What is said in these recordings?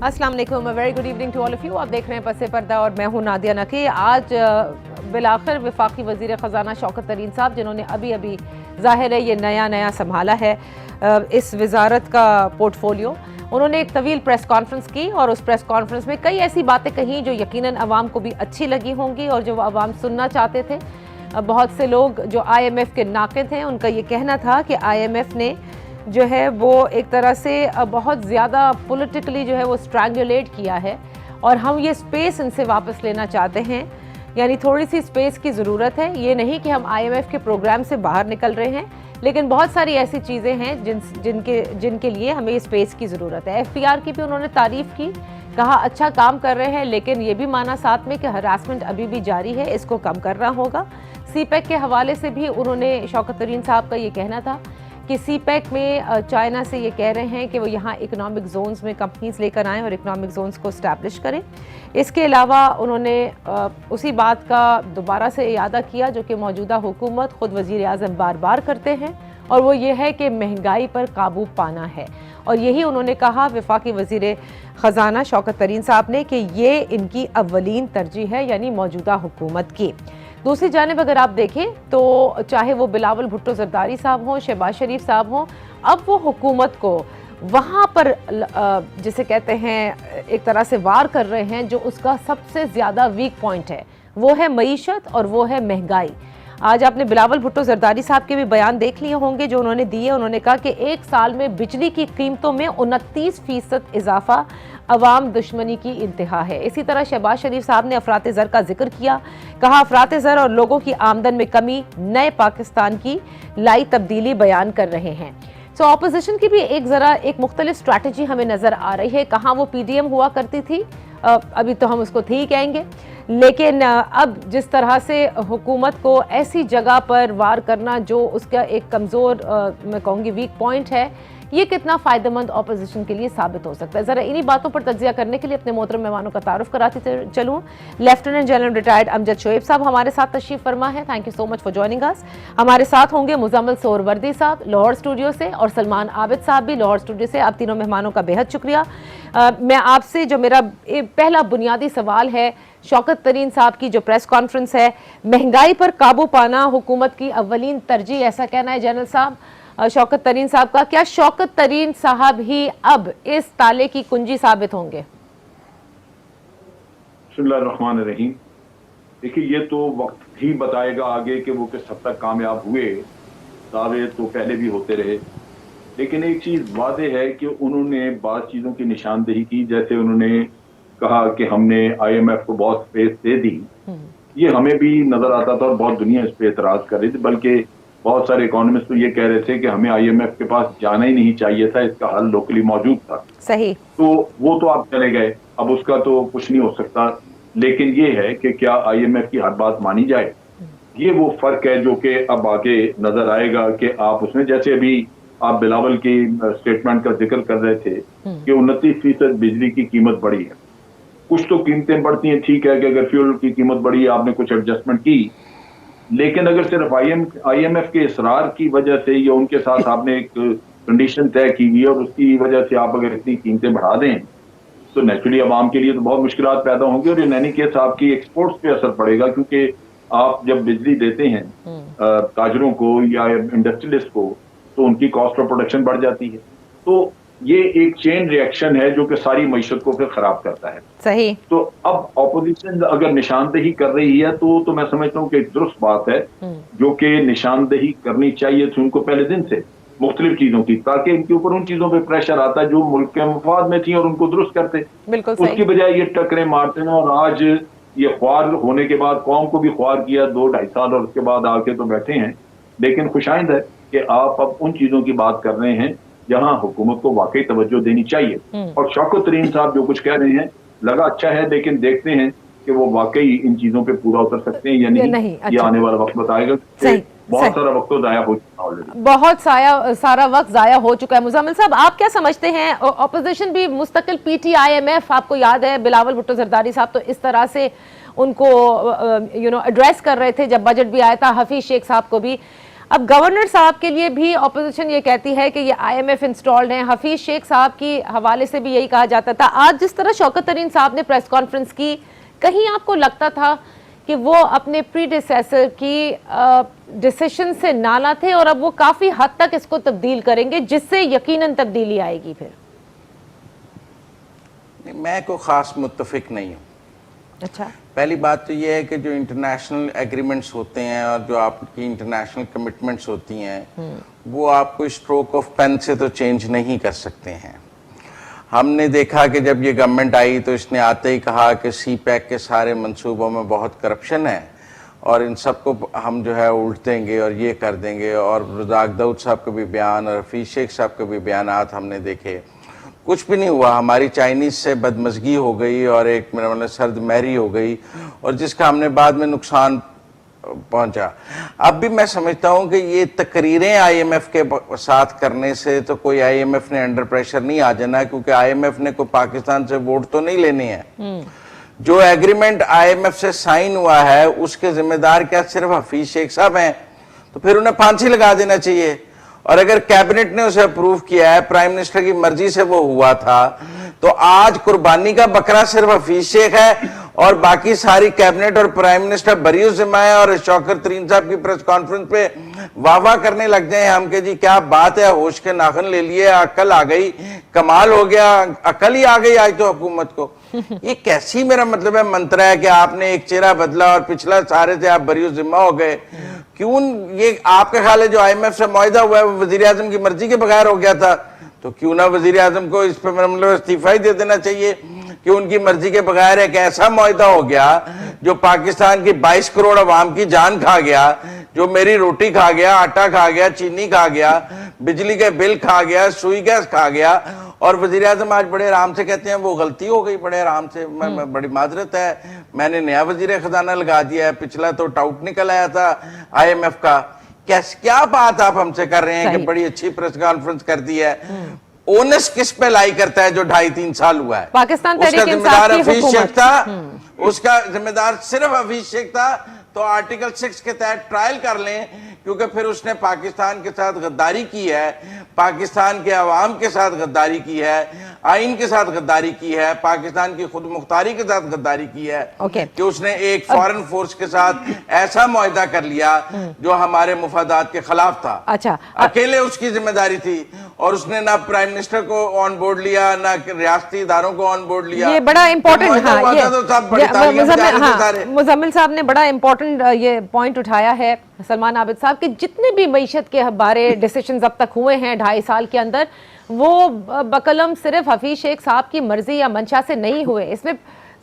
अस्सलाम वालेकुम, very good evening to all of you. आप देख रहे हैं पसे पर्दा और मैं हूं नादिया नकी। आज बिलाखिर वफाकी वज़ीर ख़जाना शौकत तरीन साहब, जिन्होंने अभी ज़ाहिर है ये नया संभाला है इस वजारत का पोर्टफोलियो, उन्होंने एक तवील प्रेस कॉन्फ्रेंस की और उस प्रेस कॉन्फ्रेंस में कई ऐसी बातें कही जो यकीनन अवाम को भी अच्छी लगी होंगी और जो अवाम सुनना चाहते थे। बहुत से लोग जो IMF के नाक़िद हैं, उनका ये कहना था कि IMF ने जो है वो एक तरह से बहुत ज़्यादा पॉलिटिकली जो है वो स्ट्रैंगुलेट किया है और हम ये स्पेस इनसे वापस लेना चाहते हैं, यानी थोड़ी सी स्पेस की ज़रूरत है। ये नहीं कि हम IMF के प्रोग्राम से बाहर निकल रहे हैं, लेकिन बहुत सारी ऐसी चीज़ें हैं जिनके लिए हमें स्पेस की ज़रूरत है। FPR की भी उन्होंने तारीफ़ की, कहा अच्छा काम कर रहे हैं, लेकिन ये भी माना साथ में कि हरासमेंट अभी भी जारी है, इसको कम करना होगा। CPEC के हवाले से भी उन्होंने शौकत तरीन साहब का ये कहना था कि CPEC में चाइना से ये कह रहे हैं कि वो यहाँ इकोनॉमिक जोन्स में कंपनीज लेकर आएँ और इकोनॉमिक जोन्स को इस्टेब्लिश करें। इसके अलावा उन्होंने उसी बात का दोबारा से इयादा किया जो कि मौजूदा हुकूमत ख़ुद वज़ीर आज़म बार बार करते हैं, और वो ये है कि महंगाई पर काबू पाना है। और यही उन्होंने कहा वफाकी वज़ीर ख़जाना शौकत तरीन साहब ने कि ये इनकी अव्वलीन तरजीह है, यानी मौजूदा हुकूमत की। दूसरी जानिब अगर आप देखें तो चाहे वो बिलावल भुट्टो ज़रदारी साहब हों, शहबाज शरीफ साहब हों, अब वो हुकूमत को वहाँ पर जिसे कहते हैं एक तरह से वार कर रहे हैं जो उसका सबसे ज़्यादा वीक पॉइंट है, वो है मईशत और वो है महंगाई। आज आपने बिलावल भुट्टो ज़रदारी साहब के भी बयान देख लिए होंगे जो उन्होंने दिए। उन्होंने कहा कि एक साल में बिजली की कीमतों में 29% इजाफा अवाम दुश्मनी की इंतहा है। इसी तरह शहबाज शरीफ साहब ने अफरात ज़र का जिक्र किया, कहा अफरात ज़र और लोगों की आमदन में कमी नए पाकिस्तान की लाई तब्दीली बयान कर रहे हैं। सो ऑपोजिशन की भी एक मुख्तलिफ स्ट्रैटेजी हमें नज़र आ रही है। कहाँ वो PDM हुआ करती थी, अभी तो हम उसको थी कहेंगे, लेकिन अब जिस तरह से हुकूमत को ऐसी जगह पर वार करना जो उसका एक कमज़ोर मैं कहूँगी वीक पॉइंट है, ये कितना फ़ायदेमंद ऑपोजिशन के लिए साबित हो सकता है। ज़रा इन्हीं बातों पर तज्ज़िया करने के लिए अपने मोहतरम मेहमानों का तारुफ कराती चलूँ। Lieutenant general retired Amjad Shoaib साहब हमारे साथ तशरीफ़ फरमा है, thank you so much for joining us. हमारे साथ होंगे मुज़म्मिल सोहरवर्दी साहब लाहौर स्टूडियो से और सलमान आबिद साहब भी लाहौर स्टूडियो से। आप तीनों मेहमानों का बेहद शुक्रिया। मैं आपसे जो मेरा पहला बुनियादी सवाल है, शौकत तरीन साहब की जो प्रेस कॉन्फ्रेंस है, महंगाई पर काबू पाना हुकूमत की अव्वलीन तरजीह, ऐसा कहना है जनरल साहब शौकत तरीन साहब का। क्या शौकत तरीन साहब ही अब इस ताले की कुंजी साबित होंगे? बिस्मिल्लाहिर्रहमानिर्रहीम। देखिए, ये तो वक्त ही बताएगा आगे कि वो किस हद तक कामयाब हुए। दावे तो पहले भी होते रहे, लेकिन एक चीज वादे है कि उन्होंने बात चीजों की निशानदेही की। जैसे उन्होंने कहा कि हमने IMF को बहुत स्पेस दे दी, ये हमें भी नजर आता था और बहुत दुनिया इस पे एतराज कर रही थी, बल्कि बहुत सारे इकोनॉमिस्ट तो ये कह रहे थे कि हमें IMF के पास जाना ही नहीं चाहिए था, इसका हल लोकली मौजूद था। सही। तो वो तो आप चले गए, अब उसका तो कुछ नहीं हो सकता। लेकिन ये है कि क्या IMF की हर बात मानी जाए, ये वो फर्क है जो कि अब आगे नजर आएगा कि आप उसमें, जैसे अभी आप बिलावल की स्टेटमेंट का जिक्र कर रहे थे कि 29% बिजली की कीमत बढ़ी है। कुछ तो कीमतें बढ़ती हैं, ठीक है कि अगर फ्यूल की कीमत बढ़ी, आपने कुछ एडजस्टमेंट की, लेकिन अगर सिर्फ IMF के इसरार की वजह से या उनके साथ आपने एक कंडीशन तय की हुई है और उसकी वजह से आप अगर इतनी कीमतें बढ़ा दें तो नेचुरली आवाम के लिए तो बहुत मुश्किलात पैदा होंगी और इन एनी केस आपकी एक्सपोर्ट्स पे असर पड़ेगा, क्योंकि आप जब बिजली देते हैं ताजरों को या इंडस्ट्रियलिस्ट को तो उनकी कॉस्ट ऑफ प्रोडक्शन बढ़ जाती है। तो ये एक चेन रिएक्शन है जो कि सारी मईशत को फिर खराब करता है। सही। तो अब ऑपोजिशन अगर निशानदेही कर रही है तो मैं समझता हूँ कि एक दुरुस्त बात है जो कि निशानदेही करनी चाहिए थी उनको पहले दिन से मुख्तलिफ चीजों की, ताकि इनके ऊपर उन चीजों पे प्रेशर आता जो मुल्क के मफाद में थी और उनको दुरुस्त करते। बिल्कुल उसकी बजाय ये टकरे मारते ना, और आज ये ख्वार होने के बाद कौम को भी ख्वार किया 2-2.5 साल और उसके बाद आके तो बैठे हैं। लेकिन खुशाइंद है कि आप अब उन चीजों की बात कर रहे हैं जहां हुकूमत को वाकई तवज्जो देनी चाहिए। और शौकत तरीन साहब जो कुछ कह रहे हैं लगा अच्छा है, लेकिन देखते हैं कि वो वाकई इन चीजों पे पूरा उतर सकते हैं या नहीं। ये आने वाला वक्त बताएगा। बहुत सारा वक्त तो जाया हो चुका ऑलरेडी, बहुत सारा वक्त जाया हो चुका है। मुज़म्मिल साहब, आप क्या समझते हैं? ऑपोजिशन भी मुस्तकिल PTIMF, आपको याद है बिलावल भुट्टो ज़रदारी साहब तो इस तरह से उनको एड्रेस कर रहे थे जब बजट भी आया था, हफीज शेख साहब को भी। अब गवर्नर साहब के लिए भी ऑपोजिशन ये कहती है कि ये IMF इंस्टॉल्ड हैं। हफीज शेख साहब की हवाले से भी यही कहा जाता था। आज जिस तरह शौकत तरीन साहब ने प्रेस कॉन्फ्रेंस की, कहीं आपको लगता था कि वो अपने प्रीडिसेसर की डिसीजन से नाला थे और अब वो काफी हद तक इसको तब्दील करेंगे, जिससे यकीनन तब्दीली आएगी? फिर मैं कोई खास मुत्तफिक नहीं हूँ। अच्छा, पहली बात तो ये है कि जो इंटरनेशनल एग्रीमेंट्स होते हैं और जो आपकी इंटरनेशनल कमिटमेंट्स होती हैं वो आप कोई स्ट्रोक ऑफ पेन से तो चेंज नहीं कर सकते हैं। हमने देखा कि जब ये गवर्नमेंट आई तो इसने आते ही कहा कि CPEC के सारे मंसूबों में बहुत करप्शन है और इन सबको हम जो है उल्ट देंगे और ये कर देंगे। और रज़ाक दाऊद साहब के भी बयान और हफीज शेख साहब के भी बयानात हमने देखे, कुछ भी नहीं हुआ। हमारी चाइनीज से बदमज़गी हो गई और एक मेरा मतलब सर्द महरी हो गई और जिसका हमने बाद में नुकसान पहुंचा। अब भी मैं समझता हूं कि ये तकरीरें IMF के साथ करने से तो कोई IMF ने अंडर प्रेशर नहीं आ जाना, क्योंकि IMF ने कोई पाकिस्तान से वोट तो नहीं लेने हैं। जो एग्रीमेंट IMF से साइन हुआ है उसके जिम्मेदार क्या सिर्फ हफीज शेख साहब हैं? तो फिर उन्हें फांसी लगा देना चाहिए। और अगर कैबिनेट ने उसे अप्रूव किया है, प्राइम मिनिस्टर की मर्जी से वो हुआ था, तो आज कुर्बानी का बकरा सिर्फ हफीज शेख है और बाकी सारी कैबिनेट और प्राइम मिनिस्टर बरी जिम्मा है। और शौकत तरीन साहब की प्रेस कॉन्फ्रेंस पे वाह वाह करने लग जाए हम के जी क्या बात है, होश के नाखन ले लिए, अकल आ गई, कमाल हो गया, अकल ही आ गई आज तो हुकूमत को। ये कैसी मेरा मतलब है मंत्र है कि आपने एक चेहरा बदला और पिछला सारे से आप बरी जिम्मा हो गए? क्यों ये आपके ख्याल है जो IMF से मुआहदा हुआ है वो वजीर आजम की मर्जी के बगैर हो गया था? तो क्यों ना वजीर आजम को इस पर मतलब इस्तीफा ही दे देना चाहिए कि उनकी मर्जी के बगैर एक ऐसा मुआहदा हो गया जो पाकिस्तान की 22 करोड़ अवाम की जान खा गया, जो मेरी रोटी खा गया, आटा खा गया, चीनी खा गया, बिजली के बिल खा गया, सुई गैस खा गया। और वजीर आजम आज बड़े आराम से कहते हैं वो गलती हो गई, बड़े आराम से, मैं बड़ी माजरत है, मैंने नया वजीर खजाना लगा दिया है, पिछला तो टाउट निकल आया था IMF का। क्या बात आप हमसे कर रहे हैं कि बड़ी अच्छी प्रेस कॉन्फ्रेंस कर दी है? ओनस किस पे लाई करता है जो 2.5-3 साल हुआ है? पाकिस्तान उसका जिम्मेदार हफीज शेख था, उसका जिम्मेदार सिर्फ हफीज शेख था। तो आर्टिकल 6 के तहत ट्रायल कर लें, क्योंकि फिर उसने पाकिस्तान के साथ गद्दारी की है, पाकिस्तान के अवाम के साथ गद्दारी की है, आइन के साथ गद्दारी की है, पाकिस्तान की खुद मुख्तारी के साथ गद्दारी की है कि उसने एक फॉरेन फोर्स के साथ ऐसा मुआहदा कर लिया जो हमारे मुफादात के खिलाफ था। अच्छा, अकेले उसकी जिम्मेदारी थी और उसने ना प्राइम मिनिस्टर को ऑन बोर्ड लिया ना रियासती इदारों को ऑन बोर्ड लिया। ये बड़ा इंपॉर्टेंट, मुजम्मिल साहब ने बड़ा इंपॉर्टेंट ये पॉइंट उठाया है सलमान आबिद साहब कि जितने भी मईशत के बारे डिसीजन अब तक हुए हैं 2.5 साल के अंदर, वो बकलम सिर्फ हफीज शेख साहब की मर्जी या मंशा से नहीं हुए। इसमें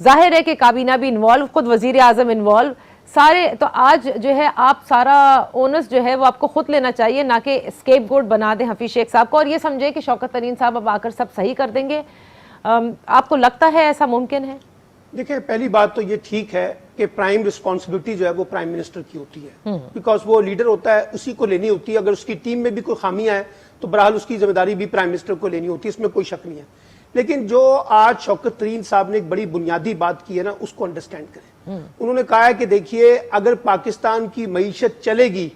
जाहिर है कि काबीना भी इन्वॉल्व, खुद वजीर आजम इन्वॉल्व, सारे। तो आज जो है आप सारा ओनस जो है वो आपको खुद लेना चाहिए, ना कि स्केपगोट बना दें हफीज शेख साहब को और ये समझे कि शौकत तरीन साहब अब आकर सब सही कर देंगे। आपको लगता है ऐसा मुमकिन है? देखिए, पहली बात तो ये ठीक है कि प्राइम रिस्पॉन्सिबिलिटी जो है वो प्राइम मिनिस्टर की होती है, बिकॉज वो लीडर होता है, उसी को लेनी होती है। अगर उसकी टीम में भी कोई खामियां हैं तो बहरहाल उसकी जिम्मेदारी भी प्राइम मिनिस्टर को लेनी होती है, इसमें कोई शक नहीं है। लेकिन जो आज शौकत तरीन साहब ने एक बड़ी बुनियादी बात की है ना, उसको अंडरस्टैंड करें। उन्होंने कहा है कि देखिए, अगर पाकिस्तान की मईशत चलेगी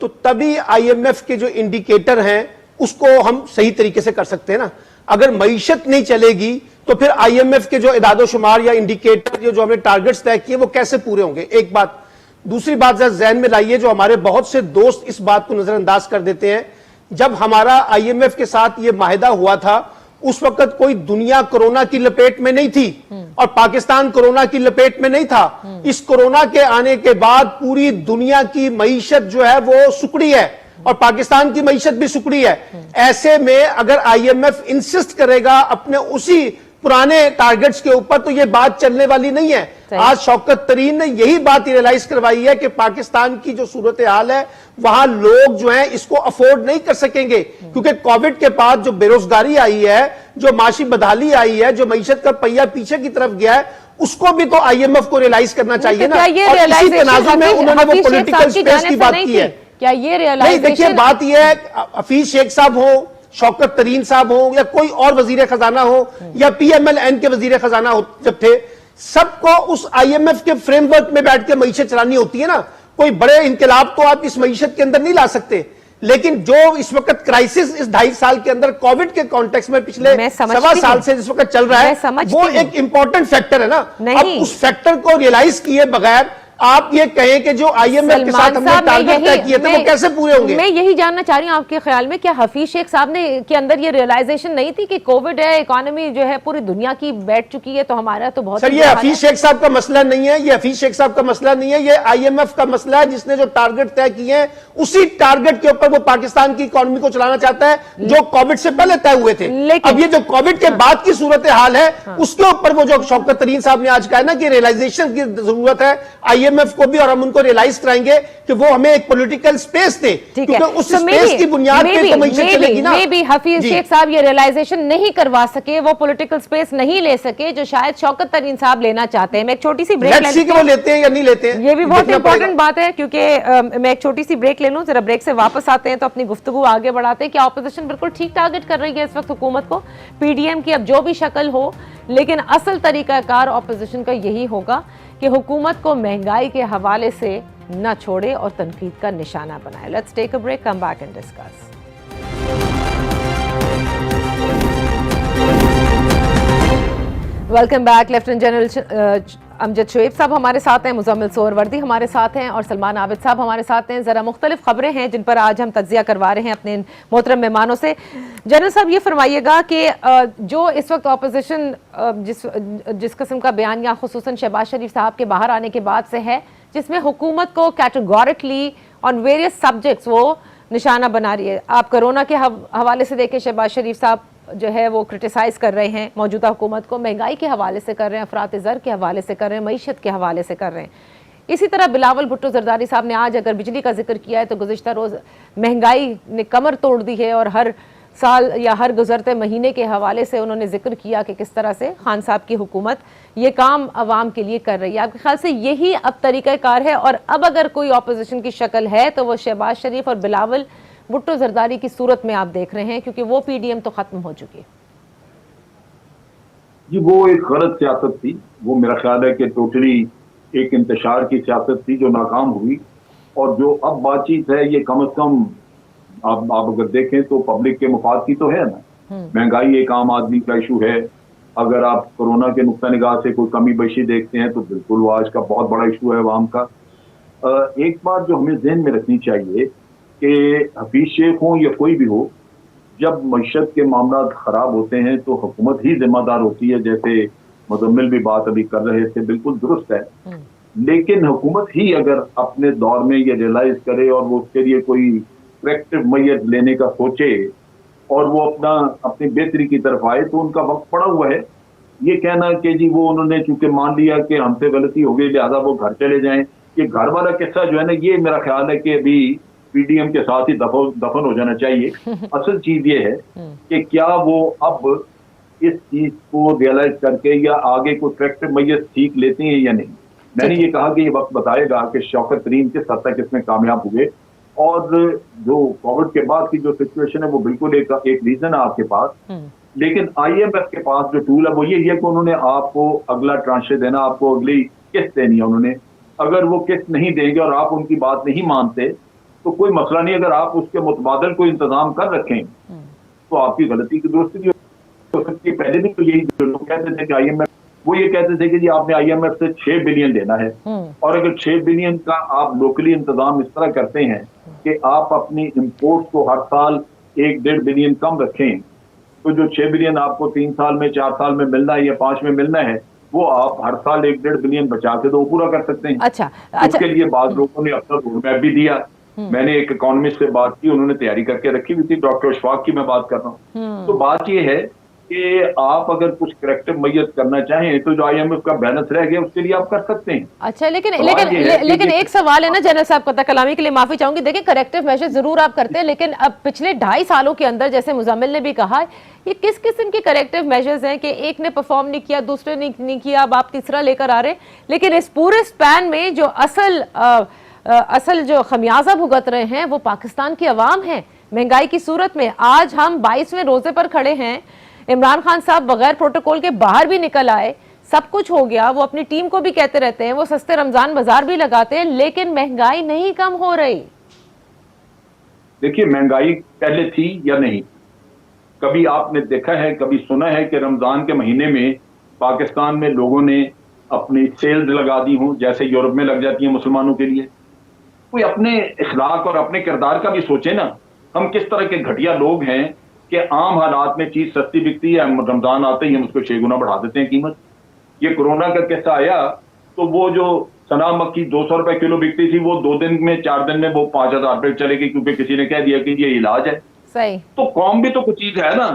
तो तभी IMF के जो इंडिकेटर हैं उसको हम सही तरीके से कर सकते हैं ना। अगर मईशत नहीं चलेगी तो फिर IMF के जो इदादोशुमार या इंडिकेटर जो हमने टारगेट्स तय किए वो कैसे पूरे होंगे? एक बात। दूसरी बात जरा जहन में लाइए, जो हमारे बहुत से दोस्त इस बात को नजरअंदाज कर देते हैं, जब हमारा IMF के साथ ये माहिदा हुआ था उस वक्त कोई दुनिया कोरोना की लपेट में नहीं थी और पाकिस्तान कोरोना की लपेट में नहीं था। इस कोरोना के आने के बाद पूरी दुनिया की मईशत जो है वो सुकड़ी है और पाकिस्तान की मईशत भी सुकड़ी है। ऐसे में अगर IMF इंसिस्ट करेगा अपने उसी पुराने टारगेट्स के ऊपर तो ये बात चलने वाली नहीं है। आज शौकत तरीन ने यही बात रियलाइज करवाई है कि पाकिस्तान की जो सूरत हाल है वहां लोग जो है इसको अफोर्ड नहीं कर सकेंगे, क्योंकि कोविड के बाद जो बेरोजगारी आई है, जो माशी बदहाली आई है, जो मईशत का पहिया पीछे की तरफ गया है, उसको भी तो IMF को रियलाइज करना चाहिए ना। और इसी तनाजुर में उन्होंने वो पॉलिटिकल स्पेस की बात की है। क्या ये नहीं, देखिए बात यह है, हफीज शेख साहब हो, शौकत तरीन साहब हो या कोई और वजीर खजाना हो या PMLN के वजीर खजाना हो, जब थे सबको उस IMF के फ्रेमवर्क में बैठ के मईशत चलानी होती है ना। कोई बड़े इनकलाब तो आप इस मईशत के अंदर नहीं ला सकते, लेकिन जो इस वक्त क्राइसिस इस 2.5 साल के अंदर कोविड के कॉन्टेक्स्ट में पिछले मैं 1.25 साल से जिस वक्त चल रहा मैं है, समझती वो हूं। एक इंपॉर्टेंट फैक्टर है ना। नहीं। अब उस फैक्टर को रियलाइज किए बगैर आप ये कहें कि जो IMF के साथ हमने टारगेट तय किए थे वो कैसे पूरे होंगे? मैं यही जानना चाह रही हूँ आपके ख्याल में क्या हफीज शेख साहब ने के अंदर ये रियलाइजेशन नहीं थी कि कोविड है, इकोनॉमी जो है पूरी दुनिया की बैठ चुकी है, तो हमारा तो बहुत सर ये हफीज शेख साहब का मसला नहीं है, ये हफीज शेख साहब का मसला नहीं है, ये IMF का मसला है, जिसने जो टारगेट तय किए हैं उसी टारगेट के ऊपर वो पाकिस्तान की इकोनॉमी को चलाना चाहता है जो कोविड से पहले तय हुए थे। अब ये जो कोविड के बाद की सूरत हाल है उसके ऊपर वो जो शौकत तरीन साहब ने आज कहा है ना कि रियलाइजेशन की जरूरत है, IMF को भी, और हम उनको रियलाइज कराएंगे कि वो हमें एक पॉलिटिकल स्पेस दे, क्योंकि उस स्पेस की बुनियाद पे तो मईशत चलेगी ना। मे बी हफीज शेख साहब ये रियलाइजेशन नहीं करवा सके, वो पॉलिटिकल स्पेस नहीं ले सके जो शायद शौकत तरीन साहब लेना चाहते हैं। मैं एक छोटी सी ब्रेक लेट्स सी कि वो लेते हैं या नहीं लेते हैं, ये भी बहुत इंपॉर्टेंट बात है, क्योंकि मैं एक छोटी सी ब्रेक ले लूं, जरा ब्रेक से वापस आते हैं तो अपनी गुफ्तगू आगे बढ़ाते हैं कि ऑपोजिशन बिल्कुल ठीक टारगेट कर रही है इस वक्त हुकूमत को, PDM की अब जो भी शक्ल हो, लेकिन असल तरीकाकार ऑपोजिशन का यही होगा कि हुकूमत को महंगाई के हवाले से न छोड़े और तनकीद का निशाना बनाए। Let's take a break, come back and discuss. Welcome back. Lieutenant general Amjad Shoaib साहब हमारे साथ हैं, मुजम्मिल सोहरवर्दी हमारे साथ हैं और सलमान आबिद साहब हमारे साथ हैं। ज़रा मुख्तलिफ खबरें हैं जिन पर आज हम तज्जिया करवा रहे हैं अपने मोहतरम मेहमानों से। जनरल साहब ये फरमाइएगा कि जो इस वक्त ऑपोजिशन जिस किस्म का बयानिया खुसूसन शहबाज शरीफ साहब के बाहर आने के बाद से है, जिसमें हुकूमत को कैटेगोरिकली ऑन वेरियस सब्जेक्ट्स वो निशाना बना रही है। आप कोरोना के हवाले से देखें, शहबाज शरीफ साहब जो है वो क्रिटिसाइज कर रहे हैं मौजूदा हुकूमत को, महंगाई के हवाले से कर रहे हैं, अफरात ज़र के हवाले से कर रहे हैं, मईशत के हवाले से कर रहे हैं। इसी तरह बिलावल भुट्टो जरदारी साहब ने आज अगर बिजली का जिक्र किया है तो गुज़िश्ता रोज़ महंगाई ने कमर तोड़ दी है और हर साल या हर गुजरते महीने के हवाले से उन्होंने जिक्र किया कि किस तरह से खान साहब की हुकूमत ये काम अवाम के लिए कर रही है। आपके ख्याल से यही अब तरीक़ाकार है और अब अगर कोई ऑपोजिशन की शक्ल है तो वो शहबाज शरीफ और बिलावल भुट्टो जरदारी की सूरत में आप देख रहे हैं, क्योंकि वो PDM तो खत्म हो चुकी है। जी वो एक गलत सियासत थी, वो मेरा ख्याल है कि टोटली एक इंतशार की सियासत थी जो नाकाम हुई, और जो अब बातचीत है ये कम से कम आप अगर देखें तो पब्लिक के मुफाद की तो है ना। महंगाई एक आम आदमी का इशू है, अगर आप कोरोना के नुक्ता निगाह से कोई कमी बेशी देखते हैं तो बिल्कुल वो आज का बहुत बड़ा इशू है अवाम का। एक बात जो हमें जहन में रखनी चाहिए कि हफीज शेख हो या कोई भी हो, जब मईशत के मामला खराब होते हैं तो हुकूमत ही जिम्मेदार होती है, जैसे मुजम्मिल भी बात अभी कर रहे थे, बिल्कुल दुरुस्त है। लेकिन हुकूमत ही अगर अपने दौर में ये रियलाइज करे और वो उसके लिए कोई करेक्टिव मैयत लेने का सोचे और वो अपनी बेहतरी की तरफ आए तो उनका वक्त पड़ा हुआ है। ये कहना कि जी वो उन्होंने चूंकि मान लिया कि हमसे गलती हो गई लिहाजा वो घर चले जाएं, ये घर वाला किस्सा जो है ना, ये मेरा ख्याल है कि अभी PDM के साथ ही दफन हो जाना चाहिए। असल चीज ये है कि क्या वो अब इस चीज को रियलाइज करके या आगे को करेक्टिव मैयत सीख लेते हैं या नहीं। मैंने ये कहा कि ये वक्त बताएगा कि शौकत तरीन किस हद तक इसमें कामयाब हुए, और जो कोविड के बाद की जो सिचुएशन है वो बिल्कुल एक रीजन है आपके पास, लेकिन IMF के पास जो टूल है वो यही है कि उन्होंने आपको अगला ट्रांशे देना, आपको अगली किस्त देनी है उन्होंने। अगर वो किस्त नहीं देंगे और आप उनकी बात नहीं मानते तो कोई मसला नहीं, अगर आप उसके मुतबादल कोई इंतजाम कर रखें तो आपकी गलती की दुरुस्ती भी हो सकती है। पहले भी तो यही जो लोग कहते थे कि IMF, वो ये कहते थे कि जी आपने IMF से 6 बिलियन देना है, और अगर 6 बिलियन का आप लोकली इंतजाम इस तरह करते हैं कि आप अपनी इम्पोर्ट को हर साल 1-1.5 बिलियन कम रखें, तो जो 6 बिलियन आपको 3 साल में, 4 साल में मिलना है या 5 में मिलना है, वो आप हर साल 1-1.5 बिलियन बचा के तो पूरा कर सकते हैं। अच्छा, उसके लिए बाद लोगों ने अपना रोड मैप भी दिया। मैंने एक इकोनॉमिस्ट से बात की, उन्होंने तैयारी करके रखी हुई थी, डॉक्टर अशफाक की मैं बात कर रहा हूँ। तो बात ये है कि आप अगर कुछ करेक्टिव मैयत करना चाहें तो जो IMF का बैलेंस रह गया उसके लिए आप कर सकते हैं। अच्छा, लेकिन एक सवाल है ना जनरल साहब, कता कलामी के लिए माफी चाहूंगी। देखिए करेक्टिव मेजर जरूर आप करते हैं, लेकिन अब पिछले 2.5 सालों के अंदर, जैसे मुजम्मिल ने भी कहा, ये किस किस्म के करेक्टिव मेजर्स हैं कि एक ने परफॉर्म नहीं किया, दूसरे ने नहीं किया, अब आप तीसरा लेकर आ रहे हैं, लेकिन इस पूरे स्पैन में जो असल जो खमियाजा भुगत रहे हैं वो पाकिस्तान की अवाम है महंगाई की सूरत में। आज हम 22वें रोजे पर खड़े हैं, इमरान खान साहब बगैर प्रोटोकॉल के बाहर भी निकल आए, सब कुछ हो गया, वो अपनी टीम को भी कहते रहते हैं, वो सस्ते रमजान बाजार भी लगाते हैं, लेकिन महंगाई नहीं कम हो रही। देखिए, महंगाई पहले थी या नहीं? कभी आपने देखा है, कभी सुना है कि रमजान के महीने में पाकिस्तान में लोगों ने अपनी सेल्स लगा दी हों जैसे यूरोप में लग जाती है मुसलमानों के लिए? कोई अपने इखलाक और अपने किरदार का भी सोचे ना। हम किस तरह के घटिया लोग हैं कि आम हालात में चीज सस्ती बिकती है, रमजान आते ही हम उसको 6 गुना बढ़ा देते हैं कीमत। ये कोरोना का किस्सा आया तो वो जो सना मक्खी 200 रुपए किलो बिकती थी, वो 2 दिन में 4 दिन में वो 5000 रुपए चले गई, क्योंकि किसी ने कह दिया कि ये इलाज है। सही। तो कौम भी तो कुछ चीज है ना।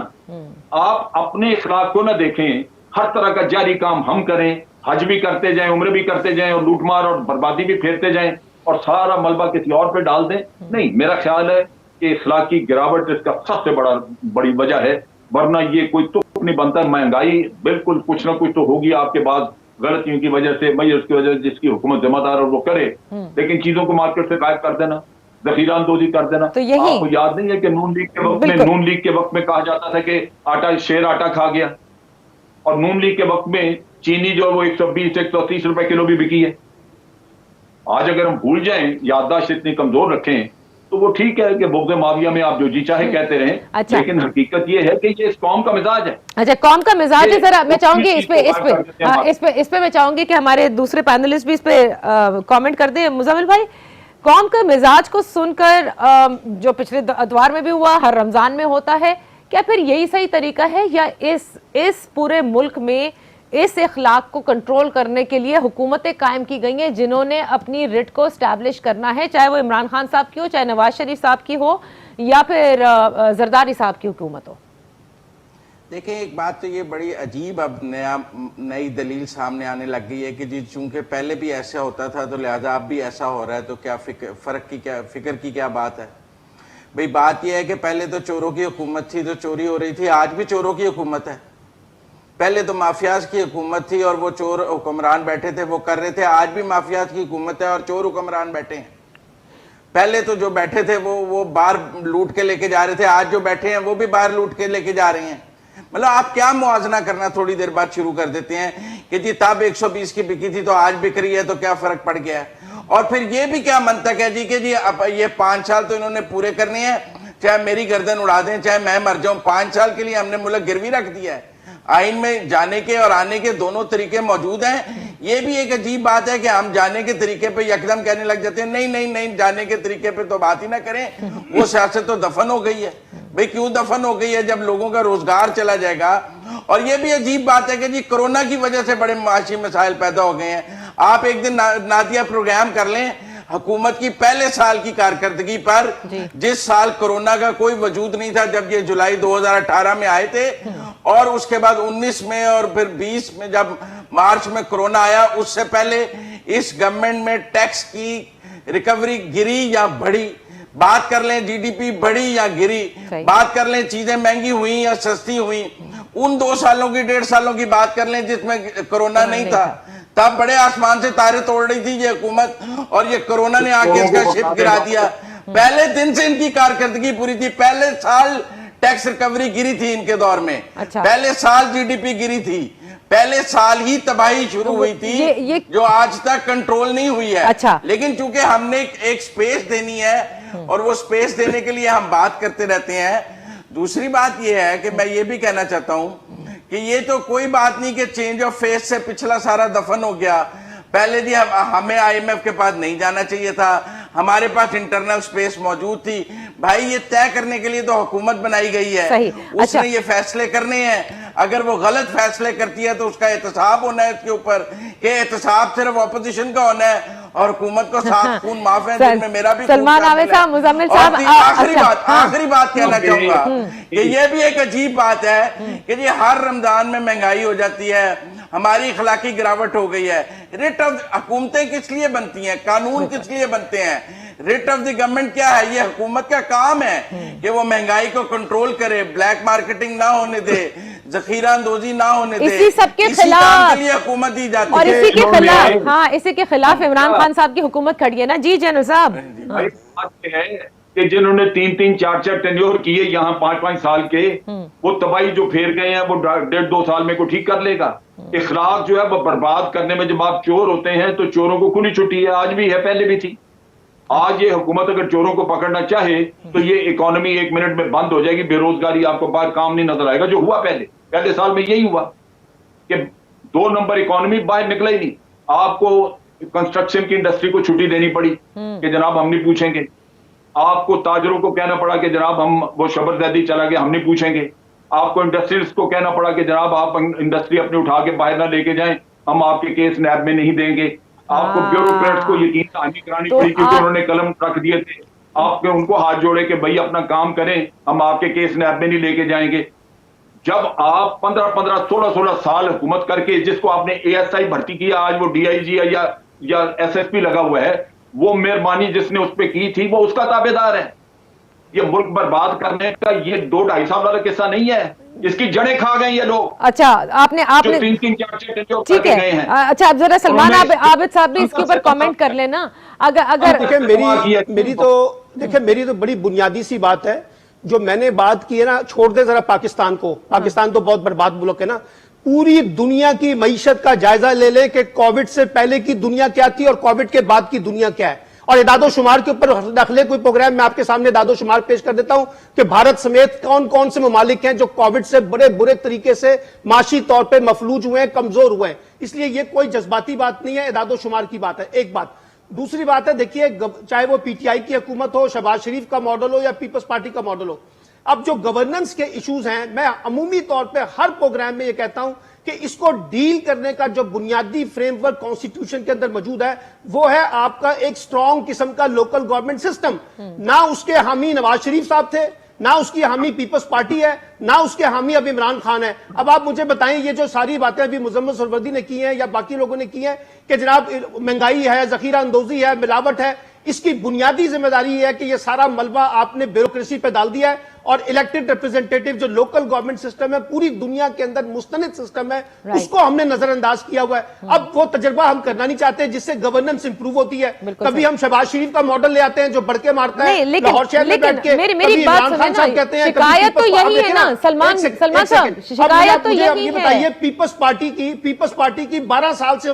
आप अपने इखलाक को ना देखें, हर तरह का जारी काम हम करें, हज भी करते जाएं, उम्र भी करते जाएं और लूटमार और बर्बादी भी फेरते जाएं और सारा मलबा किसी और पे डाल दें। नहीं, मेरा ख्याल है कि इखलाक की गिरावट इसका सबसे बड़ी वजह है, वरना ये कोई तुक नहीं बनता। महंगाई बिल्कुल कुछ ना कुछ तो होगी आपके पास गलतियों की वजह से, मैं उसकी वजह से जिसकी हुकूमत जिम्मेदार और वो करे, लेकिन चीजों को मार्केट से गायब कर देना, जखीरा अंदोजी कर देना। तो यही आपको याद नहीं है कि नून लीग के वक्त में कहा जाता था कि आटा शेर आटा खा गया, और नून लीग के वक्त में चीनी जो वो 120-130 रुपए किलो भी बिकी है। आज अगर हम भूल जाएं, याददाश्त इतनी कमजोर रखें, तो वो ठीक है कि बुग़्ज़ माविया में आप जो जी चाहे कहते रहें। अच्छा। लेकिन हकीकत ये है कि ये इस कौम का मिजाज है। अच्छा, कौम का मिजाज है। जरा मैं चाहूंगी इस पे मैं चाहूंगी कि हमारे दूसरे पैनलिस्ट भी इस पे कमेंट कर दें। मुज़म्मिल भाई, कौम का मिजाज को सुनकर जो पिछले अदवार में भी हुआ, हर रमजान में होता है, क्या फिर यही सही तरीका है, या इस पूरे मुल्क में इस इखलाक को कंट्रोल करने के लिए हुकूमतें कायम की गई हैं जिन्होंने अपनी रिट को स्टैब्लिश करना है, चाहे वो इमरान खान साहब की हो, चाहे नवाज शरीफ साहब की हो, या फिर जरदारी साहब की हुकूमत हो? देखिए, एक बात तो ये बड़ी अजीब अब नई दलील सामने आने लग गई है कि जी चूंकि पहले भी ऐसा होता था तो लिहाजा अब भी ऐसा हो रहा है, तो क्या फिक्र की क्या बात है? भाई बात यह है कि पहले तो चोरों की हुकूमत थी तो चोरी हो रही थी, आज भी चोरों की हुकूमत है। पहले तो माफियाज की हुकूमत थी और वो चोर हुक्मरान बैठे थे, वो कर रहे थे। आज भी माफियाज की हुकूमत है और चोर हुक्मरान बैठे हैं। पहले तो जो बैठे थे वो बाहर लूट के लेके जा रहे थे, आज जो बैठे हैं वो भी बाहर लूट के लेके जा रहे हैं। मतलब आप क्या मुआवजा करना थोड़ी देर बाद शुरू कर देते हैं कि जी तब 120 की बिकी थी तो आज बिक रही है, तो क्या फर्क पड़ गया है? और फिर ये भी क्या मंतक है जी कि जी अब ये 5 साल तो इन्होंने पूरे करने हैं, चाहे मेरी गर्दन उड़ा दें चाहे मैं मर जाऊं, 5 साल के लिए हमने मुल्क गिरवी रख दिया है। आइन में जाने के और आने के दोनों तरीके मौजूद हैं। ये भी एक अजीब बात है कि हम जाने के तरीके पे यकदम कहने लग जाते हैं नहीं नहीं नहीं, जाने के तरीके पे तो बात ही ना करें, वो सियासत तो दफन हो गई है। भाई क्यों दफन हो गई है? जब लोगों का रोजगार चला जाएगा। और ये भी अजीब बात है कि जी कोरोना की वजह से बड़े माशी मसाइल पैदा हो गए हैं। आप एक दिन नादिया प्रोग्राम कर लें हुकूमत की पहले साल की कारकर्दगी पर, जिस साल कोरोना का कोई वजूद नहीं था, जब ये जुलाई 2018 में आए थे, और उसके बाद 19 में और फिर 20 में जब मार्च में कोरोना आया, उससे पहले इस गवर्नमेंट में टैक्स की रिकवरी गिरी या बढ़ी? बात कर लें जीडीपी बढ़ी या गिरी, बात कर लें चीजें महंगी हुई या सस्ती हुई। उन 2 सालों की 1.5 सालों की बात कर लें जिसमें कोरोना नहीं था, तब बड़े आसमान से तारे तोड़ रही थी ये हुकूमत, और ये कोरोना ने आके इसका शिप गिरा दिया। पहले दिन से इनकी कारकर्दगी पूरी थी। पहले साल टैक्स रिकवरी गिरी थी इनके दौर में। अच्छा। पहले साल जीडीपी गिरी थी, पहले साल ही तबाही शुरू हुई थी जो आज तक कंट्रोल नहीं हुई है। अच्छा। लेकिन चूंकि हमने एक स्पेस देनी है और वो स्पेस देने के लिए हम बात करते रहते हैं। दूसरी बात यह है कि मैं ये भी कहना चाहता हूं कि ये तो कोई बात नहीं कि चेंज ऑफ फेस से पिछला सारा दफन हो गया। पहले जी हमें आईएमएफ के पास नहीं जाना चाहिए था, हमारे पास इंटरनल स्पेस मौजूद थी। भाई ये तय करने के लिए तो हुकूमत बनाई गई है, उसने अच्छा। ये फैसले करने हैं। अगर वो गलत फैसले करती है तो उसका एहतसाब होना है इसके ऊपर, कि एहतसाब सिर्फ ऑपोजिशन का होना है और हुकूमत को साथ खून माफ है, जिनमें मेरा भी सलमान आवेद साहब, मुज़म्मिल साहब, आखिरी बात कहना चाहूंगा कि ये भी एक अजीब बात है कि जी हर रमजान में महंगाई हो जाती है, हमारी इखलाकी गिरावट हो गई है। रिट ऑफ हुकूमतें किस लिए बनती हैं, कानून किस लिए बनते हैं? रिट ऑफ द गवर्नमेंट क्या है? ये हुकूमत का काम है कि वो महंगाई को कंट्रोल करे, ब्लैक मार्केटिंग ना होने दे, जखीरा अंदोजी ना होने दे। इसी सबके खिलाफ हुकूमत दी जाती है और इसी के खिलाफ, हाँ, इसी के खिलाफ इमरान खान साहब की हुकूमत खड़ी है ना। जी जनरल साहब, है कि जिन्होंने 3-3, 4-4 टेन्योर किए यहाँ 5-5 साल के, वो तबाही जो फेर गए हैं वो 1.5-2 साल में को ठीक कर लेगा? इखलाक जो है वो बर्बाद करने में जब आप चोर होते हैं तो चोरों को खुली छुट्टी है, आज भी है, पहले भी थी। आज ये हुकूमत अगर चोरों को पकड़ना चाहे तो ये इकोनॉमी 1 मिनट में बंद हो जाएगी, बेरोजगारी, आपको बाहर काम नहीं नजर आएगा, जो हुआ पहले साल में यही हुआ कि 2 नंबर इकोनॉमी, बाहर निकला ही नहीं। आपको कंस्ट्रक्शन की इंडस्ट्री को छुट्टी देनी पड़ी कि जनाब हम नहीं पूछेंगे। आपको ताजरों को कहना पड़ा कि जनाब हम वो शबरदैदी चला गया, हम नहीं पूछेंगे। आपको इंडस्ट्रियल्स को कहना पड़ा कि जनाब आप इंडस्ट्री अपनी उठा के बाहर ना लेके जाएं, हम आपके केस नैब में नहीं देंगे। आपको ब्यूरोक्रेट्स को यकीन दहानी करानी पड़ी क्योंकि उन्होंने कलम रख दिए थे। आपके उनको हाथ जोड़े कि भाई अपना काम करें, हम आपके केस नैब में नहीं लेके जाएंगे। जब आप 15-15, 16-16 साल हुकूमत करके जिसको आपने ASI भर्ती किया, आज वो DIG या SSP लगा हुआ है, वो मेहरबानी जिसने उस पर की थी वो उसका ताबेदार है। ये मुल्क बर्बाद करने का ये 2-2.5 साल वाला किस्सा नहीं है, इसकी जड़ें खा गए ये लोग। अच्छा, आपने 3-3, 4-4 ठीक है। अच्छा, अब जरा सलमान आबिद साहब भी इसके ऊपर कमेंट कर लेना। अगर देखिए मेरी तो बड़ी बुनियादी सी बात है जो मैंने बात की है ना, छोड़ दे जरा पाकिस्तान को। पाकिस्तान तो बहुत बर्बाद मुल्क है ना। पूरी दुनिया की मईशत का जायजा ले ले कि कोविड से पहले की दुनिया क्या थी और कोविड के बाद की दुनिया क्या है, और इदादो शुमार के ऊपर रख ले कोई प्रोग्राम। मैं आपके सामने इदादो शुमार पेश कर देता हूं कि भारत समेत कौन कौन से ममालिक हैं जो कोविड से बड़े बुरे तरीके से माशी तौर पे मफलूज हुए हैं, कमजोर हुए हैं। इसलिए ये कोई जज्बाती बात नहीं है, इदादो शुमार की बात है। एक बात। दूसरी बात है, देखिए चाहे वो PTI की हुकूमत हो, शहबाज शरीफ का मॉडल हो या पीपल्स पार्टी का मॉडल हो, अब जो गवर्नेंस के इश्यूज हैं, मैं अमूमी तौर पे हर प्रोग्राम में ये कहता हूं कि इसको डील करने का जो बुनियादी फ्रेमवर्क कॉन्स्टिट्यूशन के अंदर मौजूद है वो है आपका एक स्ट्रॉन्ग किस्म का लोकल गवर्नमेंट सिस्टम। ना उसके हामी नवाज शरीफ साहब थे, ना उसकी हामी पीपल्स पार्टी है, ना उसके हामी अब इमरान खान है। अब आप मुझे बताएं, ये जो सारी बातें अभी मुजम्मिल सरवर्दी ने की हैं या बाकी लोगों ने की हैं कि जनाब महंगाई है, जखीरा अंदोजी है, मिलावट है, इसकी बुनियादी जिम्मेदारी है कि ये सारा मलबा आपने ब्यूरोक्रेसी पे डाल दिया है। और इलेक्टेड रिप्रेजेंटेटिव जो लोकल गवर्नमेंट सिस्टम है पूरी दुनिया के अंदर मुस्तनिद सिस्टम है, उसको हमने नजरअंदाज किया हुआ है। अब वो तजर्बा हम करना नहीं चाहते जिससे गवर्नेंस इंप्रूव होती है। कभी हम शहबाज शरीफ का मॉडल ले आते हैं जो बढ़के मारता है, लाहौर शहर में बैठ के मेरी बात कहते हैं शिकायत तो यही है ना सलमान साहब, शिकायत तो यही है। बताइए, पीपल्स पार्टी की 12 साल से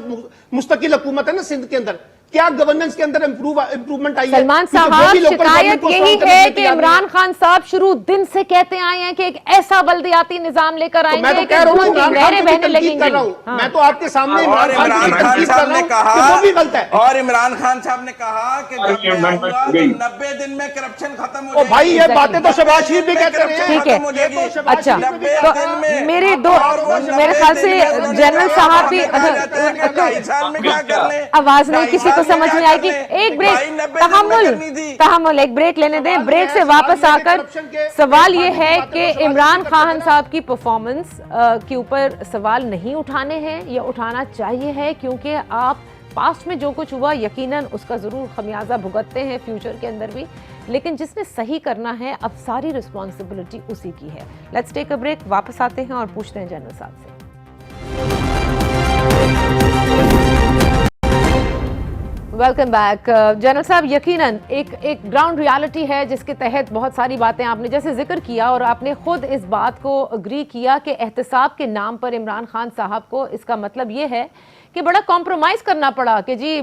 मुस्तकिल हुकूमत है ना सिंध के अंदर, क्या गवर्नेंस के अंदर इंप्रूवमेंट आई है? सलमान साहब, शिकायत यही है कि इमरान खान साहब शुरू दिन से कहते आए हैं कि एक ऐसा बल्दियाती निजाम लेकर आएंगे कि लोगों की नहरें बहने लगेंगी। मैं तो आपके सामने और इमरान खान साहब ने कहा वो भी गलत है। और इमरान खान साहब ने कहा कि जब मैं आऊंगा तो 90 दिन में करप्शन खत्म हो जाएगी। भाई ये बातें तो शहबाज शरीफ भी कहते हैं। ठीक है, अच्छा, तो मेरे ख्याल से जनरल साहब भी आवाज नहीं किसी को समझ में आएगी। एक ब्रेक, तहम्मुल, एक ब्रेक लेने दें। ब्रेक से वापस आकर सवाल ये है कि इमरान खान साहब की परफॉर्मेंस के ऊपर सवाल नहीं उठाने हैं या उठाना चाहिए है, क्योंकि आप पास्ट में जो कुछ हुआ यकीनन उसका जरूर खमियाजा भुगतते हैं फ्यूचर के अंदर भी, लेकिन जिसने सही करना है अब सारी रिस्पॉन्सिबिलिटी उसी की है। लेट्स टेक अ ब्रेक, वापस आते हैं और पूछते हैं जनरल साहब से। वेलकम बैक जनरल साहब। यकीनन एक ग्राउंड रियलिटी है जिसके तहत बहुत सारी बातें आपने जैसे जिक्र किया और आपने खुद इस बात को अग्री किया कि एहतसाब के नाम पर इमरान खान साहब को इसका मतलब ये है कि बड़ा कॉम्प्रोमाइज करना पड़ा कि जी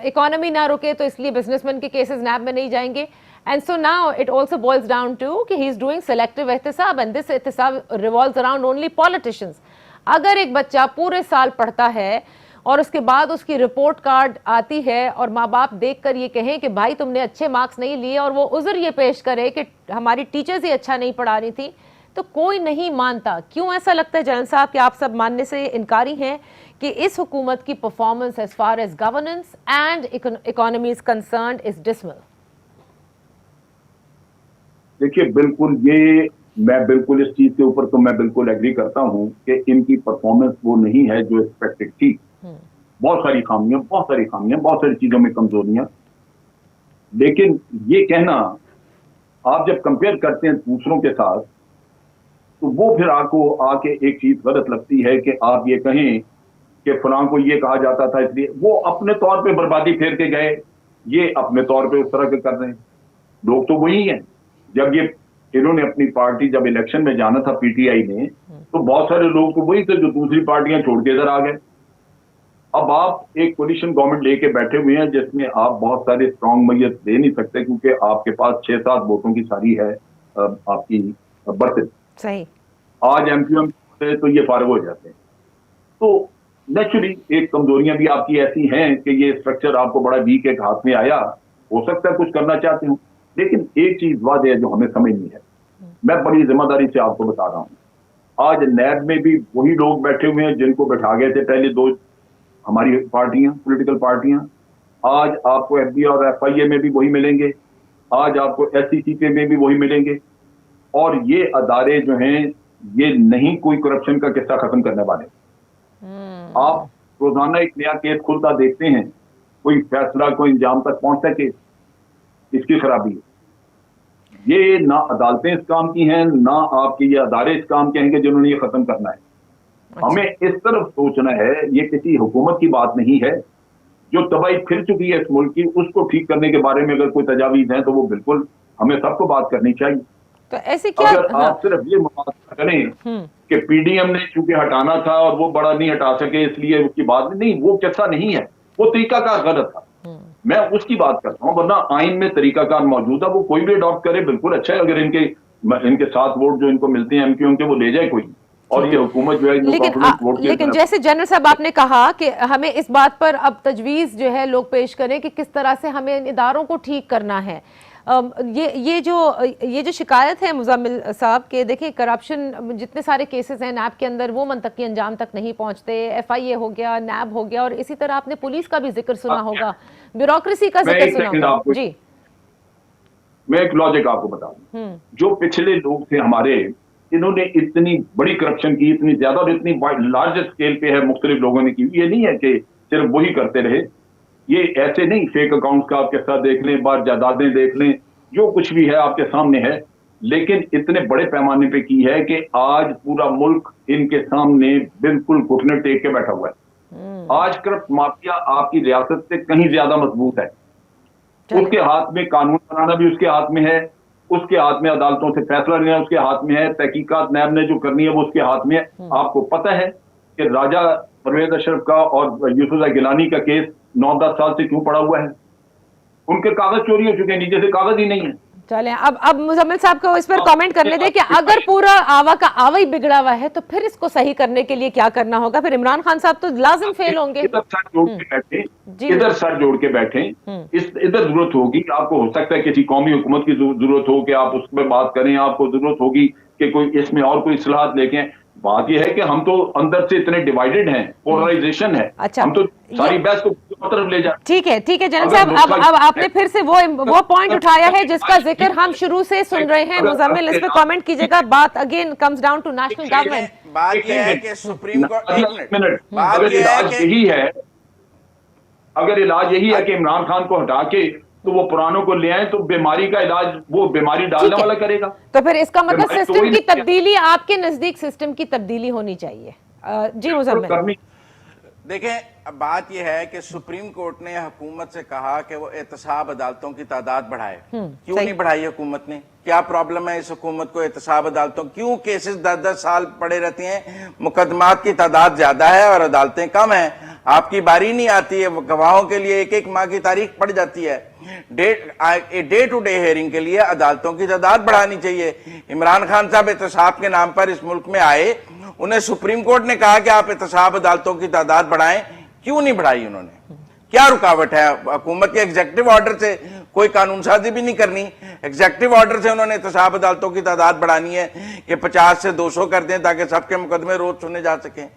इकोनॉमी ना रुके तो इसलिए बिजनेसमैन के केसेस नैब में नहीं जाएंगे। And so now it also boils down to कि ही इज डूइंग सेलेक्टिव एहतसाब एंड दिस एहतसाब रिवॉल्व्स अराउंड ओनली पॉलिटिशियंस। अगर एक बच्चा पूरे साल पढ़ता है और उसके बाद उसकी रिपोर्ट कार्ड आती है और माँ बाप देखकर ये कहें कि भाई तुमने अच्छे मार्क्स नहीं लिए और वो उज़र ये पेश करे कि हमारी टीचर्स ही अच्छा नहीं पढ़ा रही थी, तो कोई नहीं मानता। क्यों ऐसा लगता है जनरल साहब कि आप सब मानने से इनकारी हैं कि इस हुकूमत की performance as far as governance and economy is concerned is dismal? देखिए, बिल्कुल मैं बिल्कुल इस चीज के ऊपर तो मैं बिल्कुल एग्री करता हूं कि इनकी परफॉर्मेंस वो नहीं है जो एक्सपेक्टेड थी। बहुत सारी खामियां, बहुत सारी चीजों में कमजोरियां, लेकिन ये कहना आप जब कंपेयर करते हैं दूसरों के साथ तो वो फिर आपको आके एक चीज गलत लगती है कि आप ये कहें कि फलां को ये कहा जाता था इसलिए वो अपने तौर पे बर्बादी फेर के गए, ये अपने तौर पे उस तरह के कर रहे हैं। लोग तो वही हैं। जब ये इन्होंने अपनी पार्टी जब इलेक्शन में जाना था PTI ने, तो बहुत सारे लोग तो वही थे जो दूसरी पार्टियां छोड़ के इधर आ गए। अब आप एक कोलिशन गवर्नमेंट लेके बैठे हुए हैं जिसमें आप बहुत सारे स्ट्रॉन्ग मैयत दे नहीं सकते, क्योंकि आपके पास 6-7 वोटों की सारी है आपकी बर्थ। सही। आज एमक्यूएम से तो ये फारग हो जाते हैं। तो नेचुरली एक कमजोरियां भी आपकी ऐसी हैं कि ये स्ट्रक्चर आपको बड़ा वीक एक हाथ में आया, हो सकता है कुछ करना चाहते हो, लेकिन एक चीज वादे है जो हमें समझनी है। मैं बड़ी जिम्मेदारी से आपको बता रहा हूं, आज नैब में भी वही लोग बैठे हुए हैं जिनको बैठा गए थे पहले 2 हमारी पार्टियां, पॉलिटिकल पार्टियां। आज आपको एफबी और एफआईए में भी वही मिलेंगे, आज आपको एससीसीपी में भी वही मिलेंगे। और ये अदारे जो हैं ये नहीं कोई करप्शन का किस्सा खत्म करने वाले। आप रोजाना एक नया केस खुलता देखते हैं, कोई फैसला कोई इंजाम तक पहुंच सके, इसकी खराबी है। ये ना अदालतें इस काम की हैं, ना आपके ये अदारे इस काम के हैं कि जिन्होंने ये खत्म करना है। हमें इस तरफ सोचना है, ये किसी हुकूमत की बात नहीं है। जो तबाही फिर चुकी है इस मुल्क की, उसको ठीक करने के बारे में अगर कोई तजावीज है तो वो बिल्कुल हमें सबको बात करनी चाहिए। तो ऐसे क्या अगर आप सिर्फ ये मुआवजा करें कि पीडीएम ने चूंकि हटाना था और वो बड़ा नहीं हटा सके इसलिए उसकी बात नहीं, वो किस्सा नहीं है, वो तरीकाकार गलत था। मैं उसकी बात करता हूं, वरना आइन में तरीकाकार मौजूद है, वो कोई भी अडॉप्ट करे बिल्कुल अच्छा है। अगर इनके 7 वोट जो इनको मिलते हैं एमक्यूएम के वो ले जाए कोई, और ये हुकूमत जो है लेकिन जैसे जनरल साहब आपने कहा कि हमें इस बात पर अब तजवीज जो है लोग पेश करें कि किस तरह से हमें इन इदारों को ठीक करना है। ये जो शिकायत है मुजम्मिल साहब के, देखिए करप्शन जितने सारे केसेस हैं नैब के अंदर वो मंतकी अंजाम तक नहीं पहुंचते। एफआईए हो गया, नैब हो गया, और इसी तरह आपने पुलिस का भी जिक्र सुना होगा, ब्यूरोक्रेसी का जिक्र सुना होगा। जी, मैं एक लॉजिक आपको बता दूं, जो पिछले लोग थे हमारे, इन्होंने इतनी बड़ी करप्शन की, इतनी ज्यादा और इतनी लार्ज स्केल पे है मुख्तलिफ लोगों ने की। ये नहीं है कि सिर्फ वही करते रहे, ये ऐसे नहीं फेक अकाउंट्स का आपके साथ देख लें, बार जायदादें देख लें, जो कुछ भी है आपके सामने है, लेकिन इतने बड़े पैमाने पे की है कि आज पूरा मुल्क इनके सामने बिल्कुल घुटने टेक के बैठा हुआ है। आज करप्ट माफिया आपकी रियासत से कहीं ज्यादा मजबूत है। उसके हाथ में कानून बनाना भी उसके हाथ में है, उसके हाथ में अदालतों से फैसला लेना उसके हाथ में है, तहकीकात नैब ने जो करनी है वो उसके हाथ में है। आपको पता है कि राजा परवेज अशरफ का और यूसुफ गिलानी का केस 9-10 साल से क्यों पड़ा हुआ है? उनके कागज चोरी हो चुके हैं, नीचे से कागज ही नहीं है। चलें, अब मुजम्मिल साहब को इस पर कमेंट करने दें कि अगर पूरा आवा का आवा ही बिगड़ा हुआ है तो फिर इसको सही करने के लिए क्या करना होगा? फिर इमरान खान साहब तो लाजिम फेल होंगे। इधर सर जोड़ के बैठे, इधर सर जोड़ के बैठे, इधर जरूरत होगी, आपको हो सकता है किसी कौमी हुकूमत की जरूरत हो कि आप उस पर बात करें, आपको जरूरत होगी कि कोई इसमें और कोई इस्लाहात लेके आए। बात यह है कि हम तो अंदर से इतने डिवाइडेड हैं, पोलराइजेशन है। अच्छा, हम तो सारी बहस को तरफ ले जाए। ठीक है जनरल साहब, अब आपने फिर से वो पॉइंट उठाया है जिसका जिक्र हम शुरू से सुन रहे हैं। मुजम्मिल इस पे कमेंट कीजिएगा। बात again comes down to national government. बात यह है कि सुप्रीम कोर्ट, अगर इलाज यही है कि इमरान खान को हटा के तो वो पुरानों को ले आए, तो बीमारी का इलाज वो बीमारी डालने वाला करेगा। तो फिर इसका मतलब सिस्टम की तब्दीली, आपके नजदीक सिस्टम की तब्दीली होनी चाहिए। जी मुजम्मिल, देखें, बात यह है कि सुप्रीम कोर्ट ने हुकूमत से कहा कि वो एहतसाब अदालतों की तादाद बढ़ाए। क्यों नहीं बढ़ाई हुकूमत ने? क्या प्रॉब्लम है इस हुकूमत को एहतसाब अदालतों? क्यों केसेस 10-10 साल पड़े रहते हैं? मुकदमात की तादाद ज्यादा है और अदालतें कम है। आपकी बारी नहीं आती है, गवाहों के लिए 1-1 माह की तारीख पड़ जाती है। डे टू डे हियरिंग के लिए अदालतों की तादाद बढ़ानी चाहिए। इमरान खान साहब एहतसाब के नाम पर इस मुल्क में आए, उन्हें सुप्रीम कोर्ट ने कहा कि आप एहतसाब अदालतों की तादाद बढ़ाएं, क्यों नहीं बढ़ाई उन्होंने? क्या रुकावट है? हुकूमत के एग्जीक्यूटिव ऑर्डर से कोई कानून साजी भी नहीं करनी, एग्जीक्यूटिव ऑर्डर से उन्होंने एहतसाब अदालतों की तादाद बढ़ानी है कि 50 से 200 कर दें ताकि सबके मुकदमे रोज सुने जा सकें।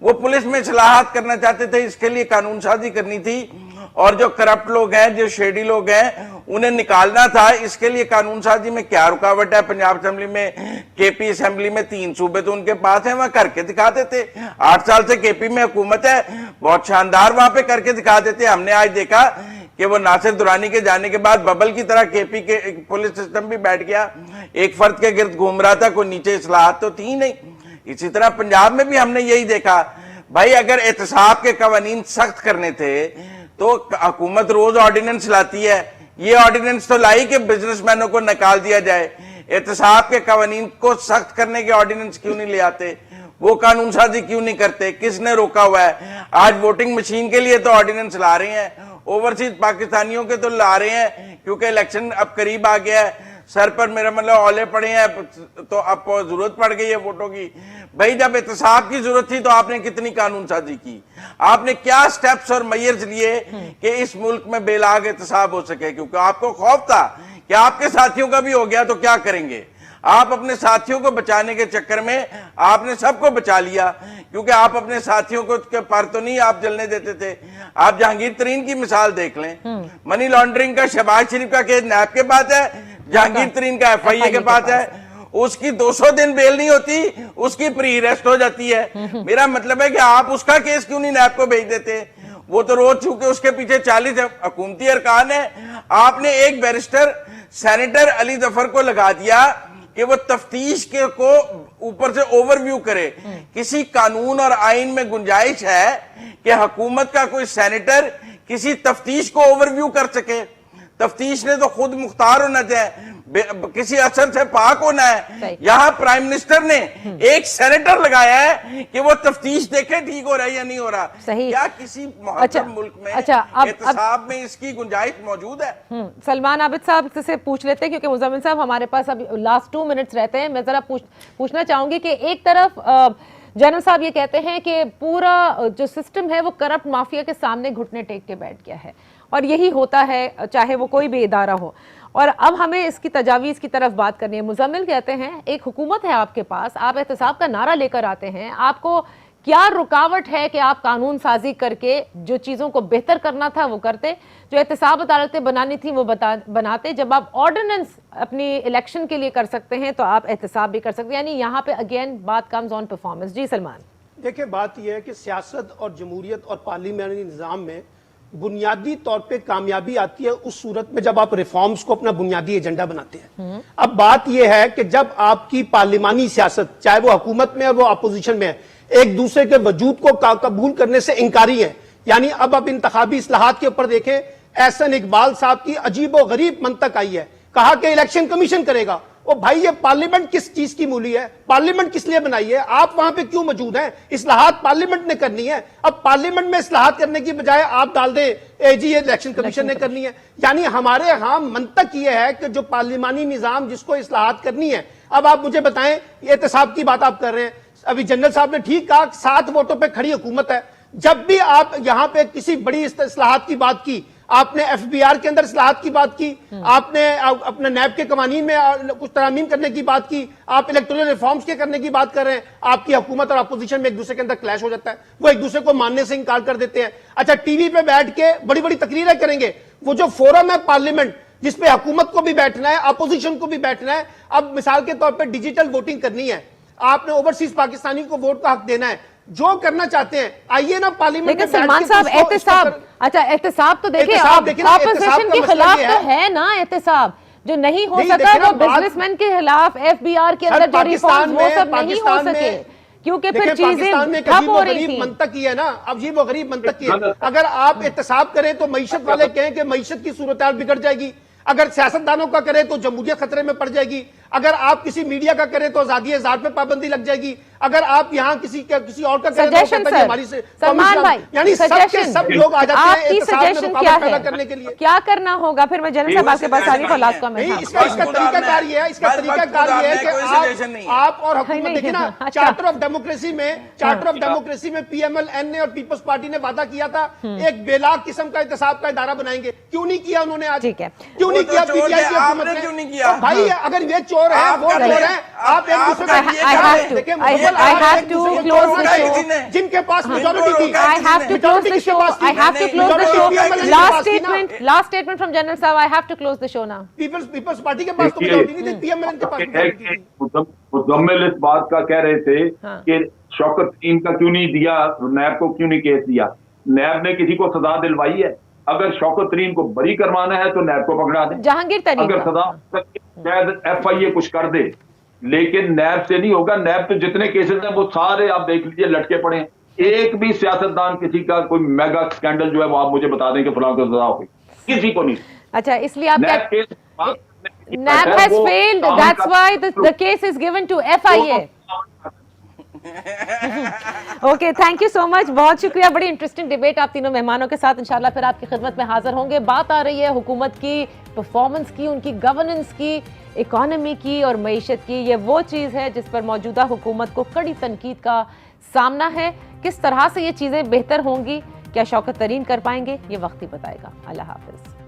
वो पुलिस में इस्लाहात करना चाहते थे, इसके लिए कानून साजी करनी थी, और जो करप्ट लोग हैं, जो शेडी लोग हैं, उन्हें निकालना था। इसके लिए कानून साजी में क्या रुकावट है? पंजाब असेंबली में, केपी असेंबली में 3 सूबे तो उनके पास हैं, वहां करके दिखा देते। 8 साल से केपी में हुकूमत है, बहुत शानदार वहां पे करके दिखा देते। हमने आज देखा कि वो नासिर दुरानी के जाने के बाद बबल की तरह केपी के पुलिस सिस्टम भी बैठ गया, एक फर्द के गिर्द घूम रहा था, कोई नीचे इस्लाहात तो थी नहीं। इसी तरह पंजाब में भी हमने यही देखा। भाई अगर एहतसाब के कवानीन सख्त करने थे तो हुकूमत रोज ऑर्डिनेंस लाती है, ये ऑर्डिनेंस तो लाई कि बिजनेसमैनों को निकाल दिया जाए। एहतसाब के कवानीन को सख्त करने के ऑर्डिनेंस क्यों नहीं ले आते? वो कानून साजी क्यों नहीं करते? किसने रोका हुआ है? आज वोटिंग मशीन के लिए तो ऑर्डिनेंस ला रहे हैं, ओवरसीज पाकिस्तानियों के तो ला रहे हैं, क्योंकि इलेक्शन अब करीब आ गया है, सर पर मेरा मतलब औले पड़े हैं, तो अब जरूरत पड़ गई है वोटों की। भाई जब एहतसाब की जरूरत थी तो आपने कितनी कानून साजी की? आपने क्या स्टेप्स और मेजर्स लिए कि इस मुल्क में बेलाग एहतसाब हो सके? क्योंकि आपको खौफ था कि आपके साथियों का भी हो गया तो क्या करेंगे। आप अपने साथियों को बचाने के चक्कर में आपने सबको बचा लिया, क्योंकि आप अपने साथियों को के पर तो नहीं आप जलने देते थे। आप जहांगीर तरीन की मिसाल देख लें, मनी लॉन्ड्रिंग का शहबाज शरीफ का केस नैब के पास है, जहांगीर तरीन का FIA के पास है, उसकी 200 दिन बेल नहीं होती, उसकी प्री अरेस्ट हो जाती है। मेरा मतलब है कि आप उसका केस क्यों नहीं नैब को भेज देते? वो तो रोज चूके उसके पीछे 40 हुकूमती अरकान है। आपने एक बैरिस्टर सेनेटर अली जफर को लगा दिया कि वो तफ्तीश के को ऊपर से ओवरव्यू करे। किसी कानून और आइन में गुंजाइश है कि हुकूमत का कोई सेनेटर किसी तफ्तीश को ओवरव्यू कर सके? तफ्तीश ने तो खुद मुख्तार होना चाहिए, किसी असर से पाक होना है। यहाँ प्राइम मिनिस्टर ने एक सेनेटर लगाया है कि वो तफ्तीश देखे ठीक हो रहा है या नहीं हो रहा। क्या किसी मुहज्जब मुल्क में एहतसाब में इसकी गुंजाइश मौजूद है? सलमान आबिद साहब से पूछ लेते हैं, क्योंकि मुज़म्मिल साहब हमारे पास अब लास्ट 2 मिनट्स रहते हैं। मैं जरा पूछना चाहूंगी कि एक तरफ जनरल साहब ये कहते हैं कि पूरा जो सिस्टम है वो करप्ट माफिया के सामने घुटने टेक के बैठ गया है, और यही होता है चाहे वो कोई भी इदारा हो। और अब हमें इसकी तजावीज़ की तरफ बात करनी है। मुजम्मिल कहते हैं एक हुकूमत है आपके पास, आप एहतसाब का नारा लेकर आते हैं, आपको क्या रुकावट है कि आप कानून साजी करके जो चीज़ों को बेहतर करना था वो करते, जो एहतसाब अदालतें बनानी थी वो बनाते। जब आप ऑर्डिनेंस अपनी इलेक्शन के लिए कर सकते हैं तो आप एहतसाब भी कर सकते हैं। यानी यहाँ पे अगेन बात कम्स ऑन परफॉर्मेंस। जी सलमान। देखिए, बात यह है कि सियासत और जमहूरियत और पार्लियामेंट्री निज़ाम में बुनियादी तौर पे कामयाबी आती है उस सूरत में जब आप रिफॉर्म्स को अपना बुनियादी एजेंडा बनाते हैं। अब बात यह है कि जब आपकी पार्लिमानी सियासत, चाहे वो हुकूमत में है वो अपोजिशन में है, एक दूसरे के वजूद को कबूल करने से इंकारी है। यानी अब आप इंतखाबी इस्लाहात के ऊपर देखें, एहसन इकबाल साहब की अजीब व गरीब मंतक आई है, कहा कि इलेक्शन कमीशन करेगा। ओ भाई, ये पार्लियामेंट किस चीज की मूली है? पार्लियामेंट किस लिए बनाई है? आप वहां पे क्यों मौजूद हैं? इस्लाहात पार्लियामेंट ने करनी है। अब पार्लियामेंट में इस्लाहात करने की बजाय आप डाल दें जी ये इलेक्शन कमीशन ने करनी है। यानी हमारे यहां मंतक ये है कि जो पार्लिमानी निजाम जिसको इस्लाहात करनी है, अब आप मुझे बताएं, एहतसाब की बात आप कर रहे हैं, अभी जनरल साहब ने ठीक कहा 7 वोटों पर खड़ी हुकूमत है। जब भी आप यहां पे किसी बड़ी इस्लाहात की बात की, आपने FBR के अंदर इस्लाहात की बात की, आपने अपने नैब के कवानीन में कुछ तरामीम करने की बात की, आप इलेक्टोरल रिफॉर्म्स के करने की बात कर रहे हैं। आपकी हुकूमत और अपोजिशन में एक दूसरे के अंदर क्लैश हो जाता है, वो एक दूसरे को मानने से इंकार कर देते हैं। अच्छा, टीवी पे बैठ के बड़ी बड़ी तकरीरें करेंगे, वो जो फोरम है पार्लियामेंट जिसपे हुकूमत को भी बैठना है, अपोजिशन को भी बैठना है। अब मिसाल के तौर पर डिजिटल वोटिंग करनी है, आपने ओवरसीज पाकिस्तानी को वोट का हक देना है, जो करना चाहते हैं आइए ना पार्लियामेंट में। सलमान साहब, एहतसाब, अच्छा एहतसाब तो देखिए ऑपोजिशन के खिलाफ तो है ना, एहतसाब जो नहीं हो सका वो बिजनेसमैन के खिलाफ, FBR के अंदर जो रिफॉर्म्स वो सब नहीं हो सके क्योंकि फिर चीजें ठप हो रही थी। मंतक की है ना, अब ये वो गरीब मंतक की है। अगर आप एहतसाब करें तो मईशत वाले कहें कि मईशत की सूरत बिगड़ जाएगी, अगर सियासतदानों का करें तो जमहूरियत खतरे में पड़ जाएगी, अगर आप किसी मीडिया का करें तो आजादी इज़हार पे पाबंदी लग जाएगी, अगर आप यहाँ किसी और का करें तो हमारी से सलमान भाई, यानी सब लोग आ जाते हैं सजेशन क्या है करने के लिए। क्या करना होगा? फिर मैं जनरल साहब आपके पास आने को लास्ट कमेंट। इसका तरीकाकार ये है, इसका तरीकाकार ये है कि आप और हुकूमत देखिए ना, चार्टर ऑफ डेमोक्रेसी में PMLN ने और पीपल्स पार्टी ने वादा किया था एक बेलाग किस्म का एहतसाब का इदारा बनाएंगे। क्यों नहीं किया उन्होंने आज? ठीक है, क्यों नहीं किया? PTI की हुकूमत ने क्यों नहीं किया? भाई अगर ये चोर है, वो चोर है, आप एक दूसरे I have to close the show. जिनके पास मेजॉरिटी थी, I have to close the show. I have to close the show. Last statement from General Saab. I have to close the show now. Peoples Party के पास तो majority नहीं थी, PMLN के पास majority थी। मुजम्मिल इस बात का कह रहे थे कि शौकत टीम का क्यों नहीं दिया, नैब को क्यों नहीं केस दिया? नैब ने किसी को सजा दिलवाई है? अगर शौकत तरीन को बरी करवाना है तो नैब को पकड़ा दें। जहांगीर तरीन अगर सजा शायद FIA कुछ कर दे, लेकिन नैब से नहीं होगा। नैब तो जितने केसेस हैं वो सारे आप देख लीजिए लटके पड़े हैं। एक भी सियासतदान किसी का कोई मेगा स्कैंडल जो है वो आप मुझे बता दें कि फलां को सजा होगी, किसी को नहीं। अच्छा, इसलिए आप NAB has failed, that's why the case is given to FIA. Okay, thank you so much, बहुत शुक्रिया। बड़ी इंटरेस्टिंग डिबेट आप तीनों मेहमानों के साथ इंशाल्लाह फिर आपकी खिदमत में हाजिर होंगे। बात आ रही है हुकूमत की परफॉर्मेंस की, उनकी गवर्नेंस की, इकोनॉमी की और मईशत की। ये वो चीज़ है जिस पर मौजूदा हुकूमत को कड़ी तनकीद का सामना है। किस तरह से ये चीज़ें बेहतर होंगी, क्या शौकत तरीन कर पाएंगे, ये वक्त ही बताएगा। अल्लाह हाफिज़।